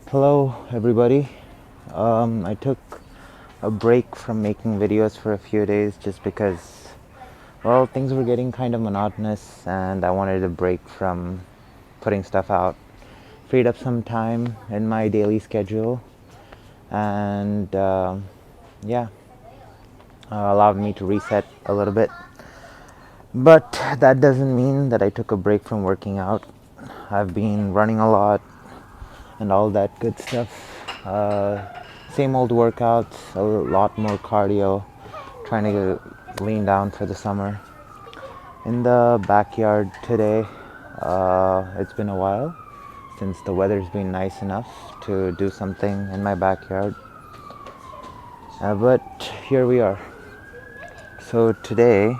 Hello everybody. I took a break from making videos for a few days just because, well, things were getting kind of monotonous and I wanted a break from putting stuff out. Freed up some time in my daily schedule and allowed me to reset a little bit. But that doesn't mean that I took a break from working out. I've been running a lot and all that good stuff. Same old workouts, a lot more cardio, trying to lean down for the summer. In the backyard today, it's been a while since the weather's been nice enough to do something in my backyard. But here we are. So today,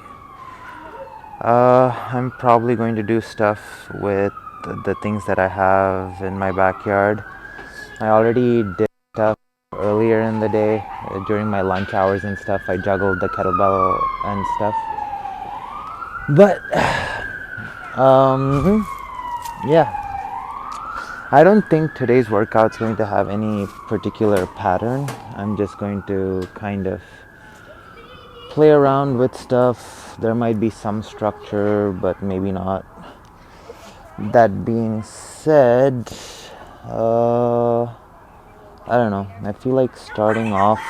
I'm probably going to do stuff with the things that I have in my backyard. I already did stuff earlier in the day during my lunch hours and stuff. I juggled the kettlebell and stuff. But I don't think today's workout's going to have any particular pattern. I'm just going to kind of play around with stuff. There might be some structure, but maybe not. That being said, I don't know. I feel like starting off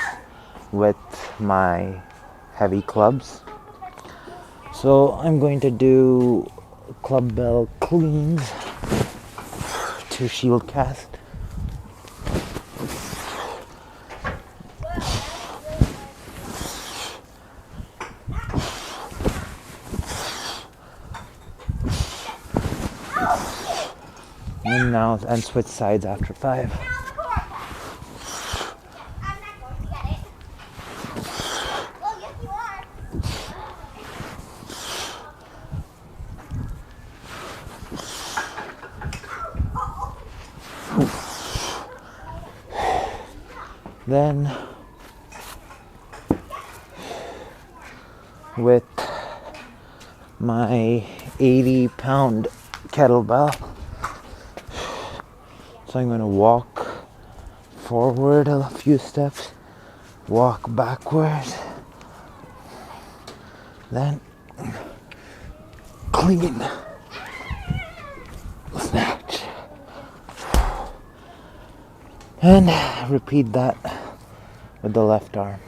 with my heavy clubs. So I'm going to do Clubbell cleans to shield cast. And switch sides after 5. Then with my 80-pound kettlebell, so I'm going to walk forward a few steps, walk backwards, then clean, snatch, and repeat that with the left arm.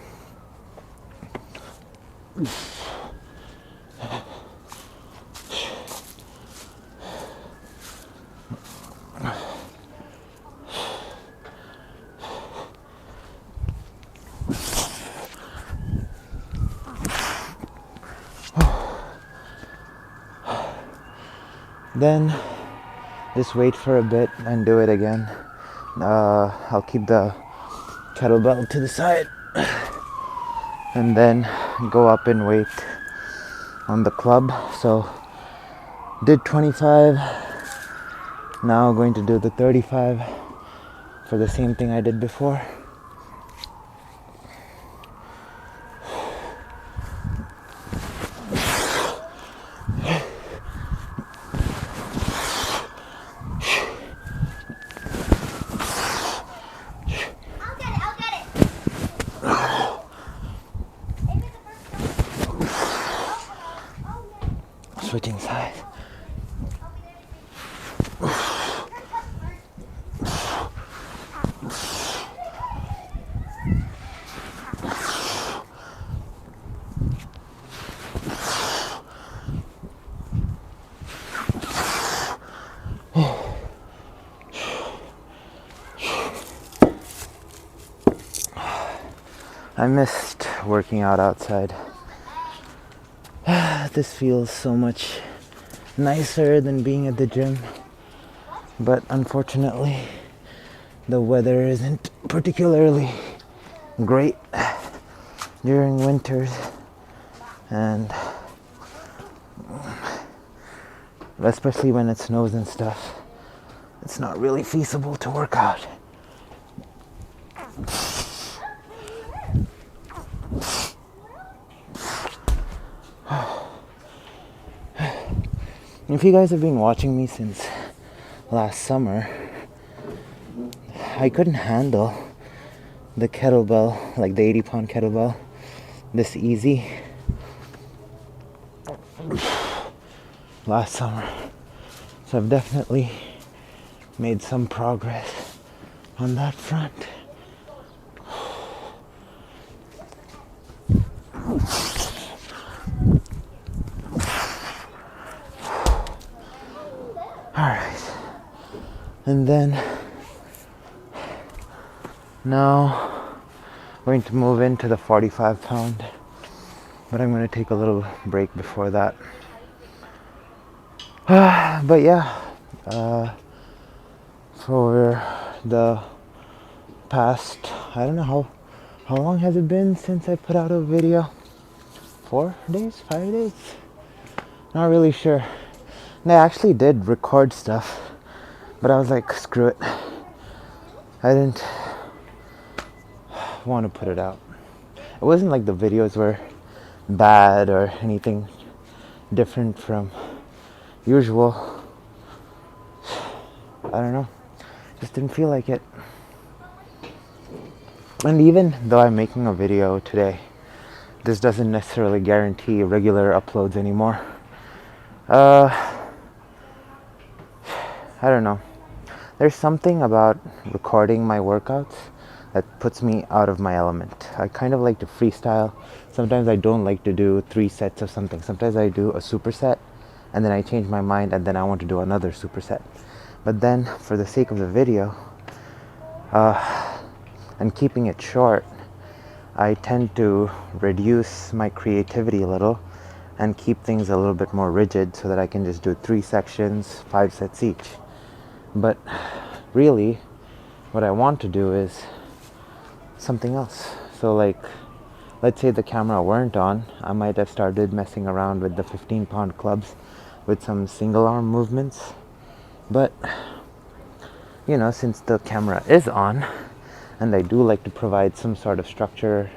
Then just wait for a bit and do it again. I'll keep the kettlebell to the side and then go up in weight on the club. So did 25, now going to do the 35 for the same thing I did before. Switching sides. I missed working out outside. This feels so much nicer than being at the gym. But unfortunately, the weather isn't particularly great during winters, and especially when it snows and stuff, it's not really feasible to work out. If you guys have been watching me since last summer, I couldn't handle the kettlebell, like the 80-pound kettlebell, this easy last summer. So I've definitely made some progress on that front. Alright. And then now I'm going to move into the 45-pound, but I'm going to take a little break before that. But yeah, for the past, I don't know how long has it been since I put out a video? 4 days? 5 days? Not really sure. And I actually did record stuff, but I was like, screw it. I didn't want to put it out. It wasn't like the videos were bad or anything different from usual. I don't know. Just didn't feel like it. And even though I'm making a video today, this doesn't necessarily guarantee regular uploads anymore. I don't know. There's something about recording my workouts that puts me out of my element. I kind of like to freestyle. Sometimes I don't like to do 3 sets of something. Sometimes I do a superset and then I change my mind and then I want to do another superset. But then for the sake of the video and keeping it short, I tend to reduce my creativity a little and keep things a little bit more rigid so that I can just do 3 sections, 5 sets each. But really, what I want to do is something else. So like, let's say the camera weren't on, I might have started messing around with the 15-pound clubs with some single arm movements. But, you know, since the camera is on, and I do like to provide some sort of structure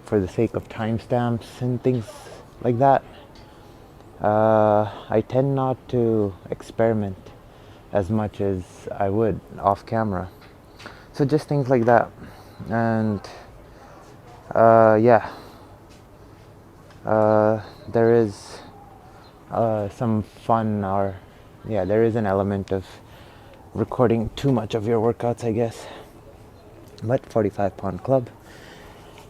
for the sake of timestamps and things like that, I tend not to experiment as much as I would off camera. So just things like that. And yeah, there is some fun, or yeah, there is an element of recording too much of your workouts, I guess. But 45-pound club,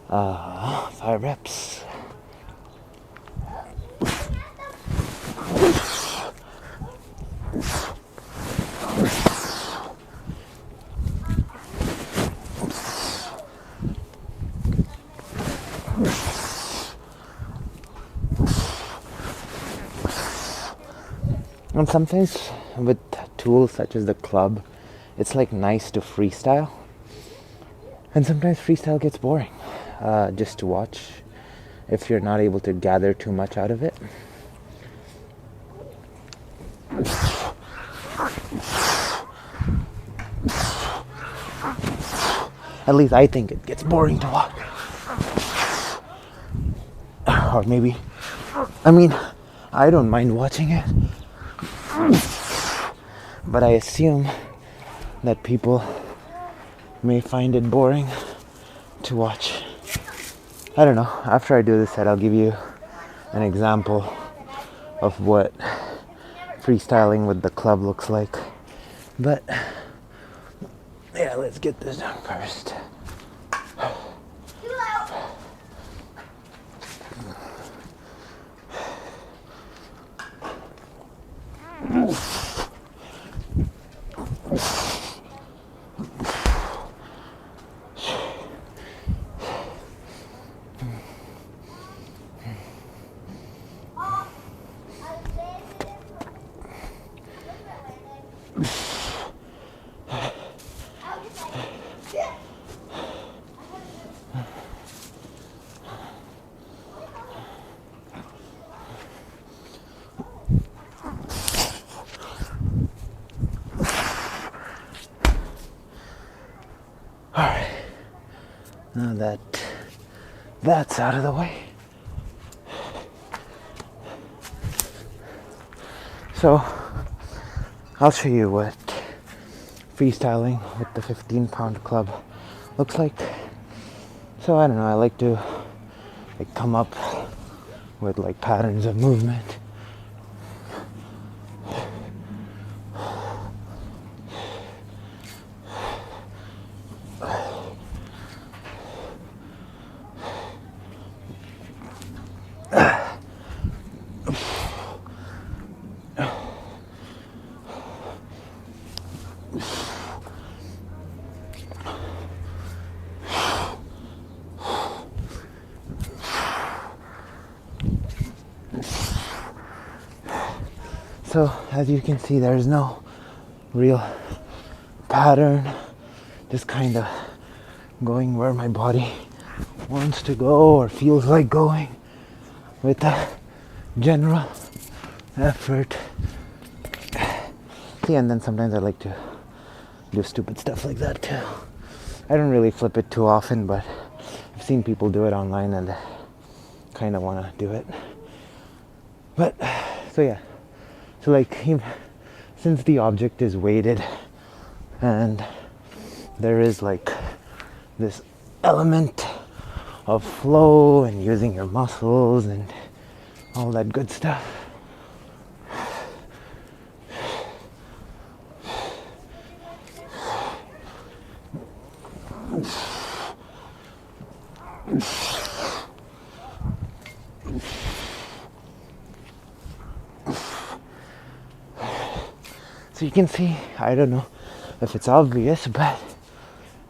5 reps. And sometimes with tools such as the club, it's like nice to freestyle. And sometimes freestyle gets boring just to watch if you're not able to gather too much out of it. At least I think it gets boring to watch. Or maybe, I mean, I don't mind watching it. But I assume that people may find it boring to watch. I don't know. After I do this set, I'll give you an example of what freestyling with the club looks like. But yeah, let's get this done first. Now that that's out of the way. So I'll show you what freestyling with the 15-pound club looks like. So I don't know, I like to come up with patterns of movement. So as you can see, there's no real pattern, just kind of going where my body wants to go or feels like going with a general effort. See, and then sometimes I like to do stupid stuff like that too. I don't really flip it too often, but I've seen people do it online and kind of want to do it. But so yeah, so since the object is weighted and there is this element of flow and using your muscles and all that good stuff, so you can see, I don't know if it's obvious, but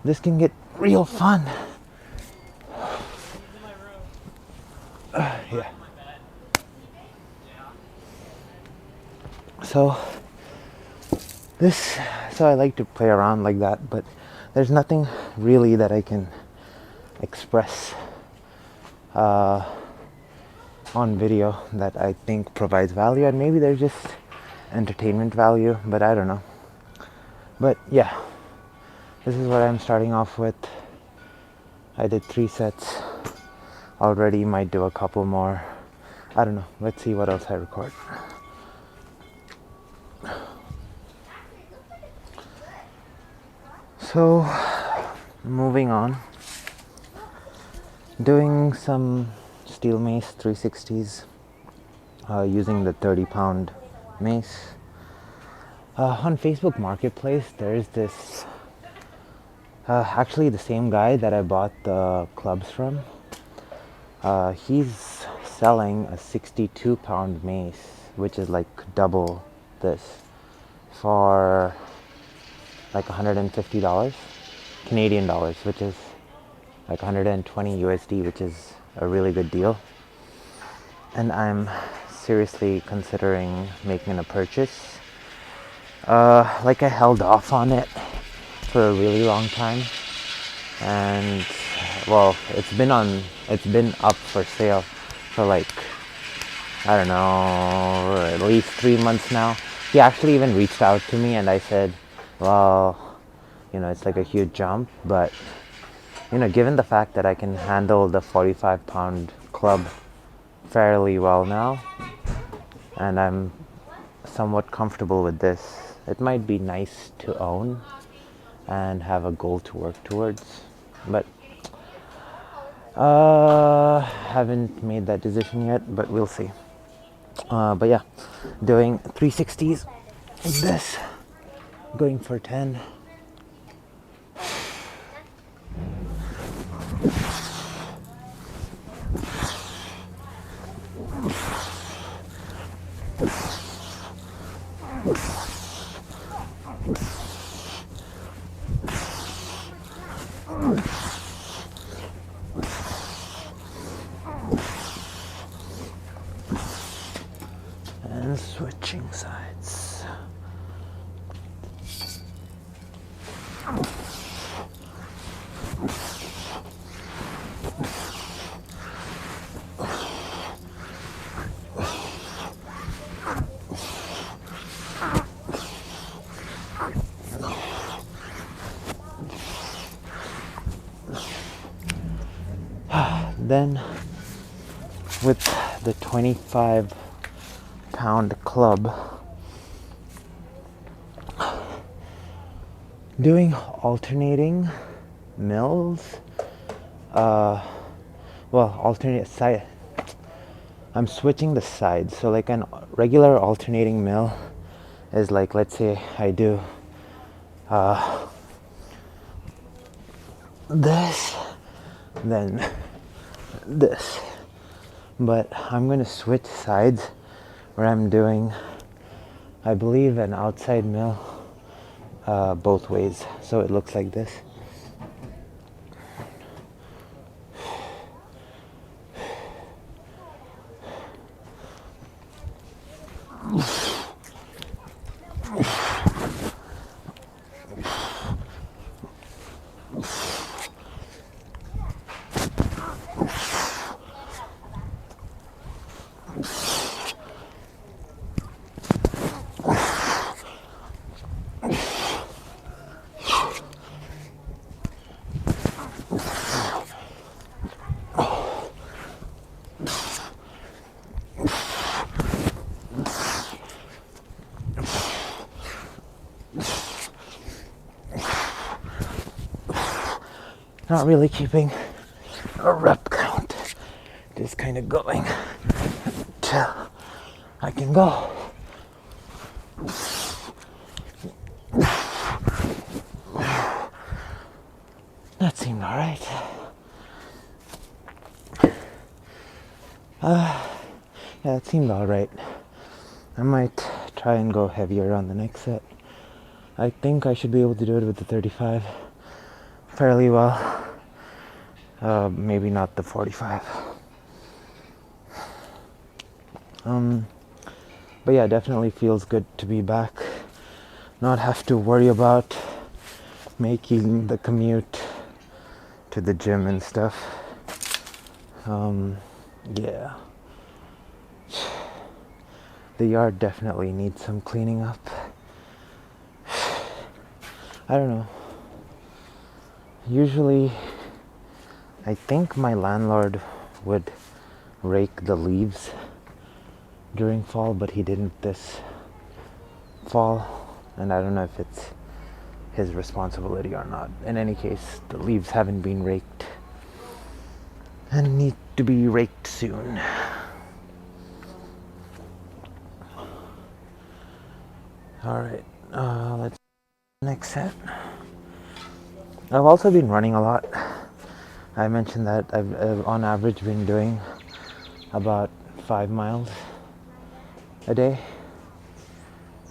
this can get real fun. Yeah. So I like to play around like that, but there's nothing really that I can express on video that I think provides value, and maybe there's just entertainment value, but I don't know. But yeah, this is what I'm starting off with. I did 3 sets already, might do a couple more. I don't know, let's see what else I record. So moving on, doing some steel mace 360s using the 30-pound mace. On Facebook Marketplace, there's this actually the same guy that I bought the clubs from. He's selling a 62-pound mace, which is double this, for $150 Canadian dollars, which is 120 USD, which is a really good deal. And I'm seriously considering making a purchase. I held off on it for a really long time, and well, it's been up for sale for I don't know, at least 3 months now. He actually even reached out to me, and I said, well, it's a huge jump, but given the fact that I can handle the 45-pound club fairly well now, and I'm somewhat comfortable with this, it might be nice to own and have a goal to work towards. But haven't made that decision yet, but we'll see. But yeah, doing 360s with this, going for 10. And switching sides. then with the 25-pound club, doing alternating mills, alternate side. I'm switching the sides. So like an regular alternating mill is like, let's say I do this, then this. But I'm going to switch sides where I'm doing, I believe, an outside mill both ways. So it looks like this. Not really keeping a rep count, just kind of going till I can go. That seemed alright. Yeah, it seemed alright. I might try and go heavier on the next set. I think I should be able to do it with the 35 fairly well. Maybe not the 45. But yeah, definitely feels good to be back. Not have to worry about making the commute to the gym and stuff. Yeah. The yard definitely needs some cleaning up. I don't know. Usually, I think my landlord would rake the leaves during fall, but he didn't this fall, and I don't know if it's his responsibility or not. In any case, the leaves haven't been raked and need to be raked soon. Alright, let's next set. I've also been running a lot. I mentioned that I've on average been doing about 5 miles a day,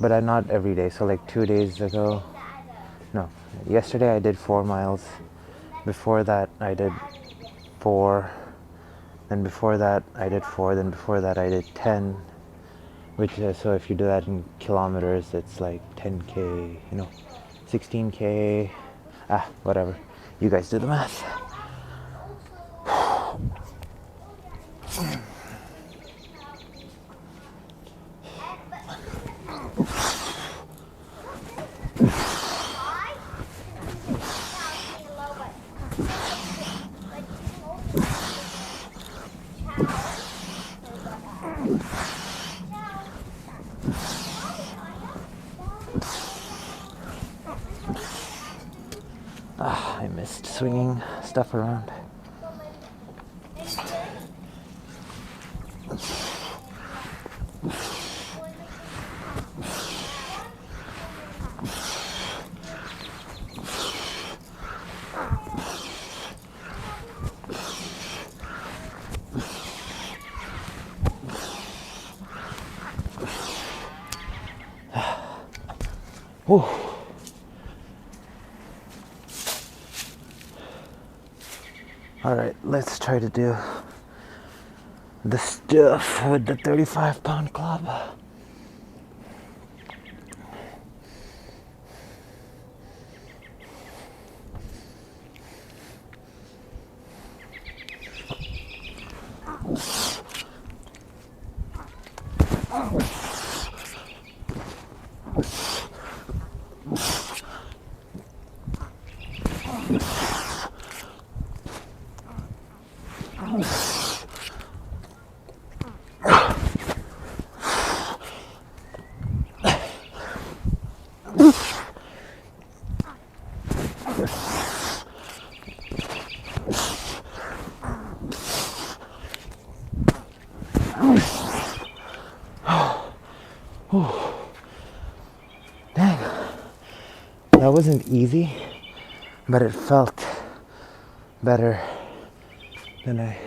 but I'm not every day. So like 2 days ago, no, yesterday I did 4 miles. Before that I did 4. Then before that I did 4. Then before that I did 10. Which so if you do that in kilometers, it's like 10k, 16k. Whatever. You guys do the math. I missed swinging stuff around. Whew. Alright, let's try to do the stuff with the 35-pound club. Dang, that wasn't easy, but it felt better than I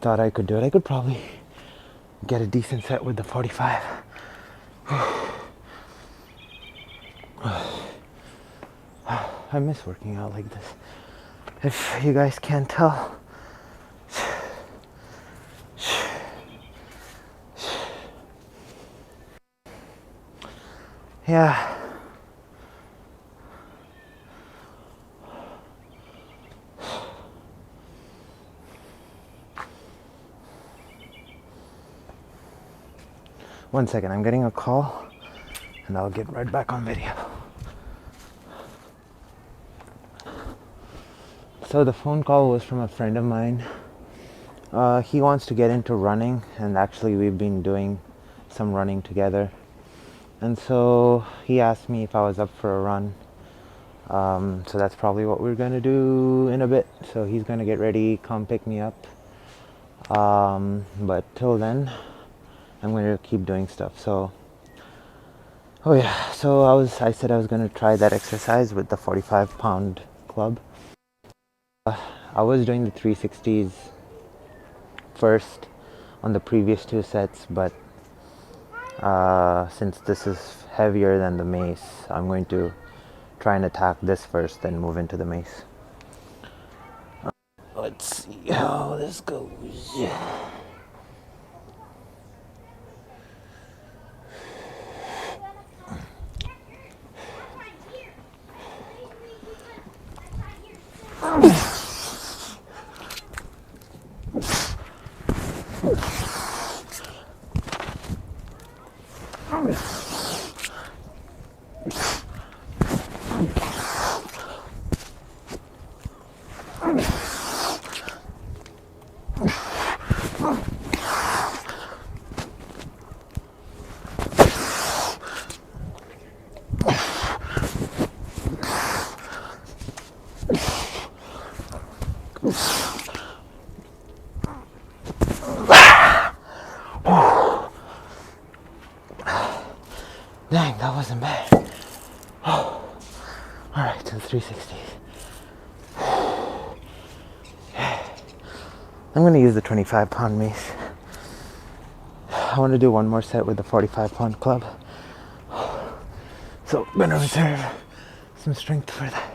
thought I could do it. I could probably get a decent set with the 45. I miss working out like this. If you guys can't tell. Yeah. One second, I'm getting a call and I'll get right back on video. So the phone call was from a friend of mine. He wants to get into running, and actually we've been doing some running together. And so he asked me if I was up for a run. So that's probably what we're gonna do in a bit. So he's gonna get ready, come pick me up. But till then, I'm going to keep doing stuff. So, oh yeah, so I said I was going to try that exercise with the 45-pound club. I was doing the 360s first on the previous 2 sets, but since this is heavier than the Mace, I'm going to try and attack this first, then move into the Mace. Let's see how this goes. Dang, that wasn't bad. Oh. Alright, to the 360s. I'm going to use the 25-pound Mace. I want to do one more set with the 45-pound club. So I'm going to reserve some strength for that.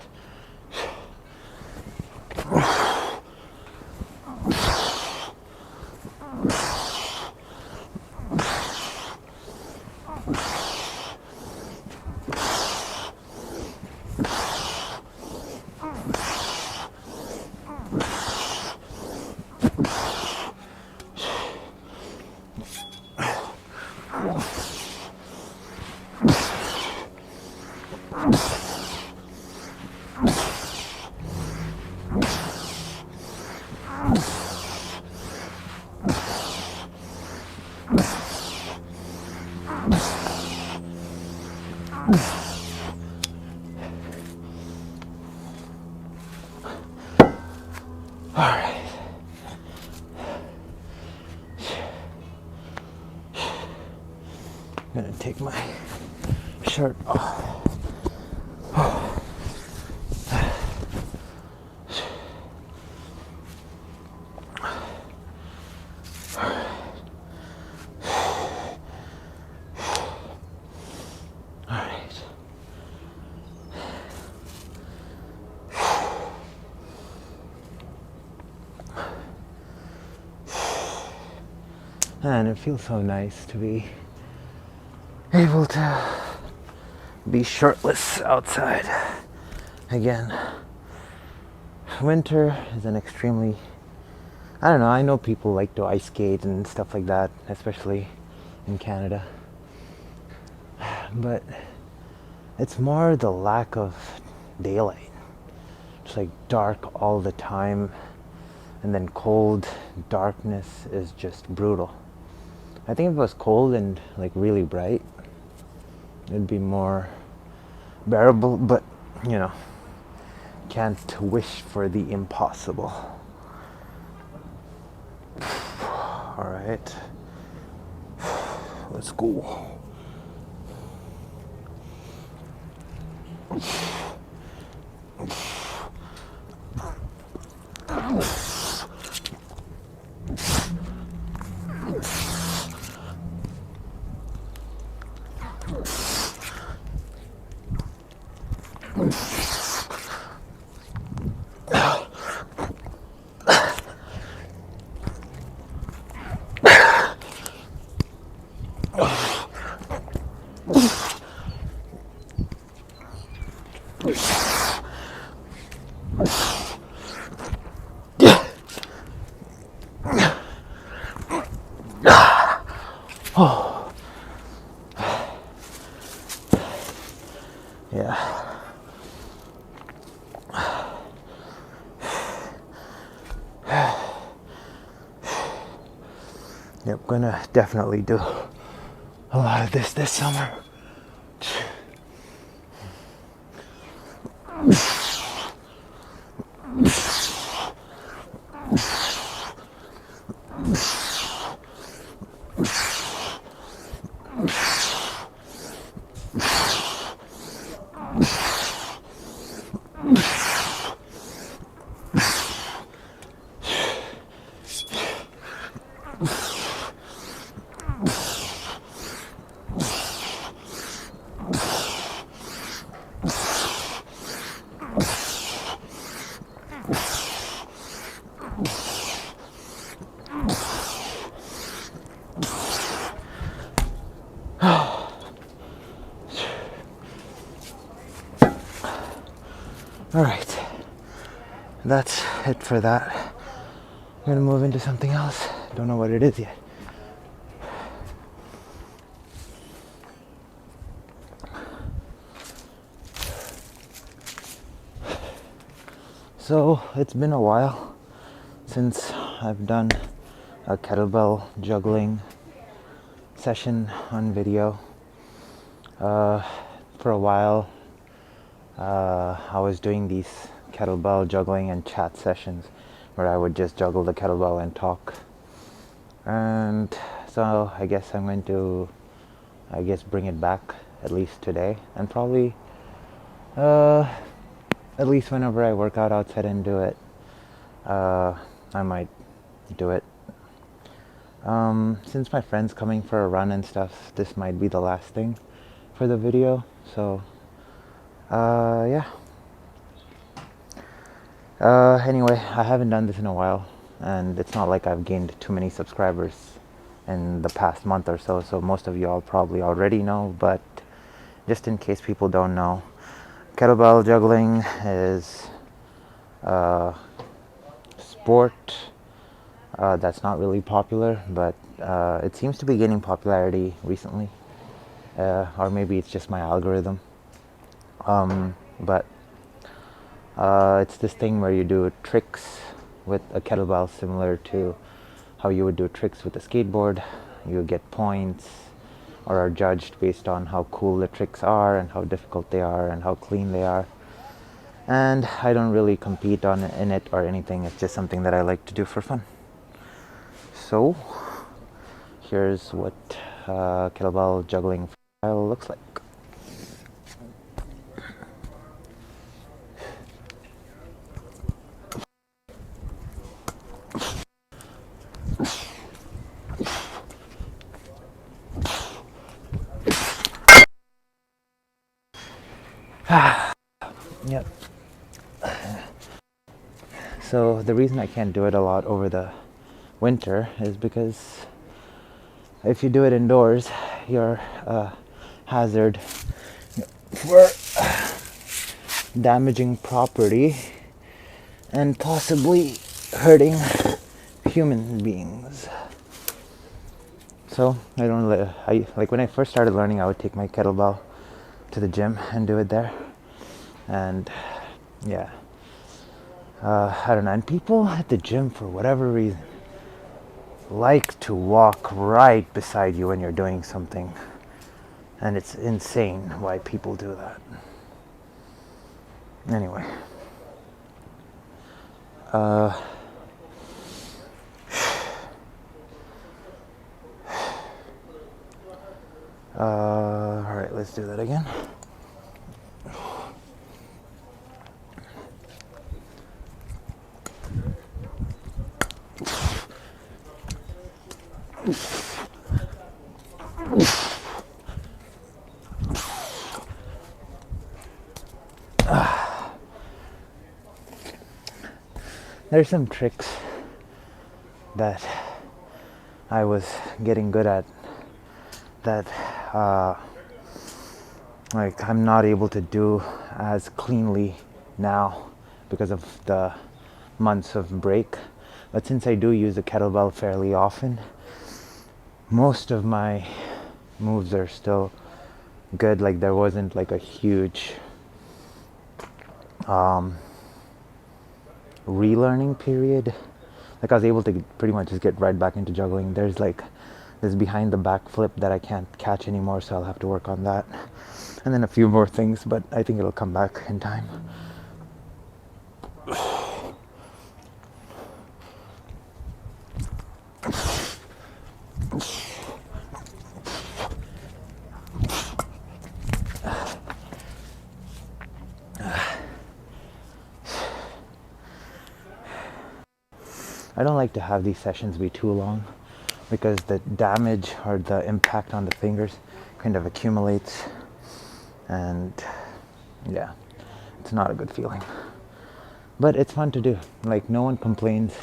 Alright. I'm gonna take my shirt off. And it feels so nice to be able to be shirtless outside again. Winter is an extremely, I don't know, I know people like to ice skate and stuff like that, especially in Canada. But it's more the lack of daylight. It's like dark all the time, and then cold darkness is just brutal. I think if it was cold and like really bright, it'd be more bearable, but you know, can't wish for the impossible. All right. Let's go. Oh, yeah. Yep, gonna definitely do a lot of this summer. All right, that's it for that. I'm gonna move into something else. Don't know what it is yet. So it's been a while since I've done a kettlebell juggling session on video. For a while, I was doing these kettlebell juggling and chat sessions where I would just juggle the kettlebell and talk. And so I guess I'm going to, bring it back at least today, and probably at least whenever I work out outside and do it, I might do it. Since my friend's coming for a run and stuff, this might be the last thing for the video. So, yeah. Anyway, I haven't done this in a while, and it's not like I've gained too many subscribers in the past month or so, so most of you all probably already know, but just in case people don't know, kettlebell juggling is a sport that's not really popular, but it seems to be gaining popularity recently, or maybe it's just my algorithm. But it's this thing where you do tricks with a kettlebell similar to how you would do tricks with a skateboard. You get points or are judged based on how cool the tricks are and how difficult they are and how clean they are. And I don't really compete in it or anything. It's just something that I like to do for fun. So here's what kettlebell juggling freestyle looks like. Yep. So the reason I can't do it a lot over the winter is because if you do it indoors, you're a hazard for damaging property and possibly hurting human beings. So I don't like when I first started learning, I would take my kettlebell to the gym and do it there. And yeah, I don't know. And people at the gym, for whatever reason, like to walk right beside you when you're doing something. And it's insane why people do that. Anyway. All right, let's do that again. There's some tricks that I was getting good at that like I'm not able to do as cleanly now because of the months of break. But since I do use the kettlebell fairly often, most of my moves are still good. Like there wasn't like a huge relearning period. Like I was able to pretty much just get right back into juggling. There's like this behind the back flip that I can't catch anymore, so I'll have to work on that. And then a few more things, but I think it'll come back in time. I don't like to have these sessions be too long because the damage or the impact on the fingers kind of accumulates, and yeah, it's not a good feeling. But it's fun to do. Like no one complains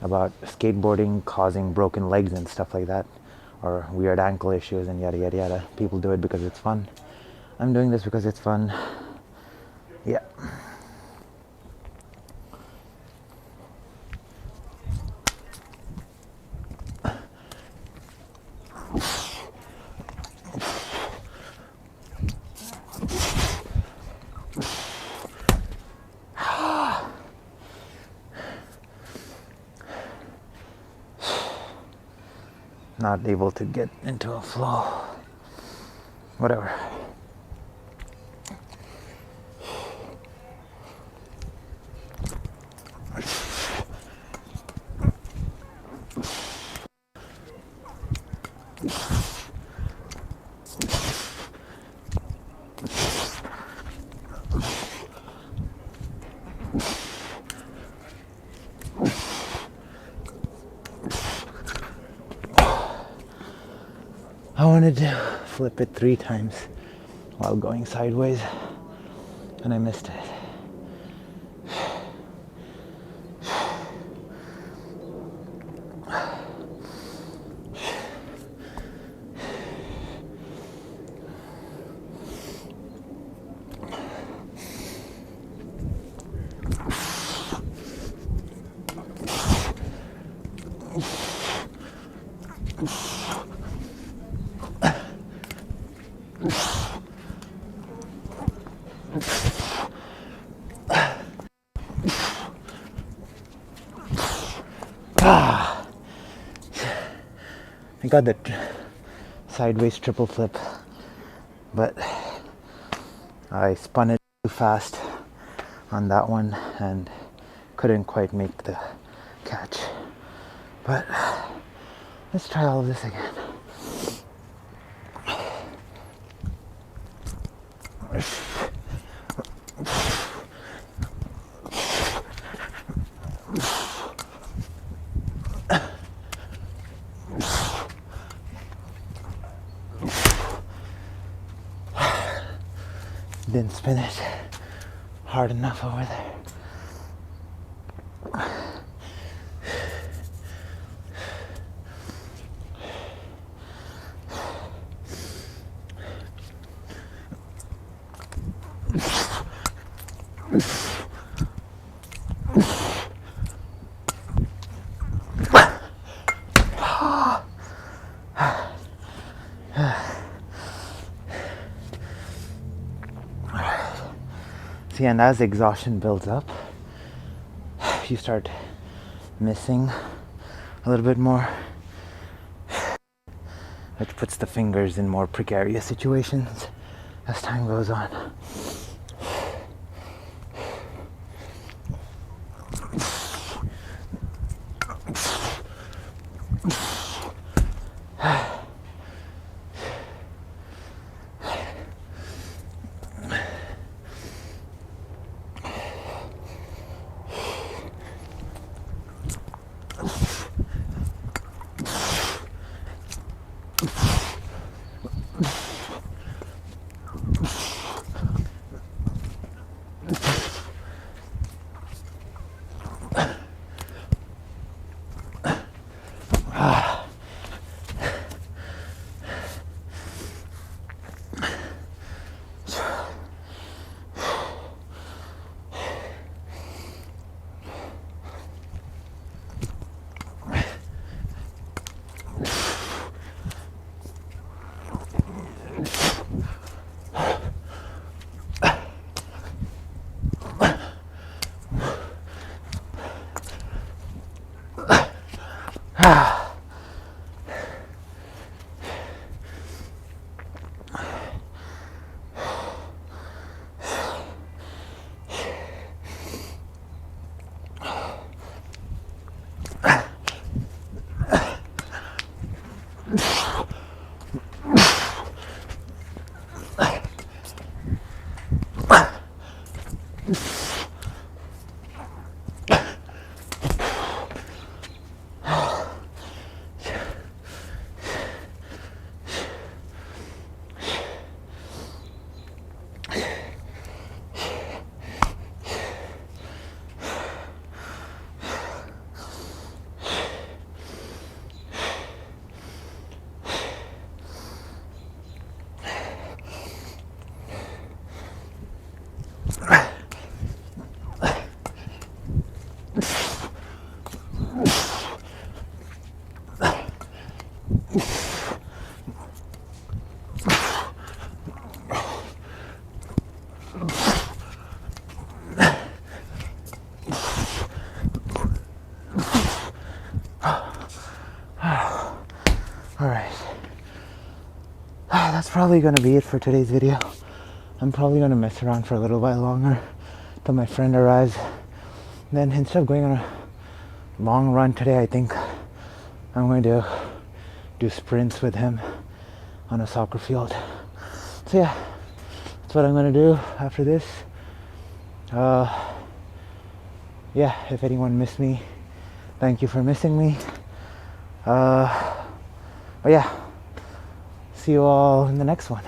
about skateboarding causing broken legs and stuff like that, or weird ankle issues and yada yada yada. People do it because it's fun. I'm doing this because it's fun. Yeah. Not able to get into a flow. Whatever. I wanted to flip it 3 times while going sideways, and I missed it. I got the sideways triple flip, but I spun it too fast on that one and couldn't quite make the catch. But let's try all of this again. Didn't spin it hard enough over there. See, and as exhaustion builds up, you start missing a little bit more, which puts the fingers in more precarious situations as time goes on. Alright. That's probably gonna be it for today's video. I'm probably gonna mess around for a little while longer till my friend arrives. Then instead of going on a long run today, I think I'm going to do sprints with him on a soccer field. So yeah, that's what I'm gonna do after this. Yeah, if anyone missed me, thank you for missing me. But yeah, see you all in the next one.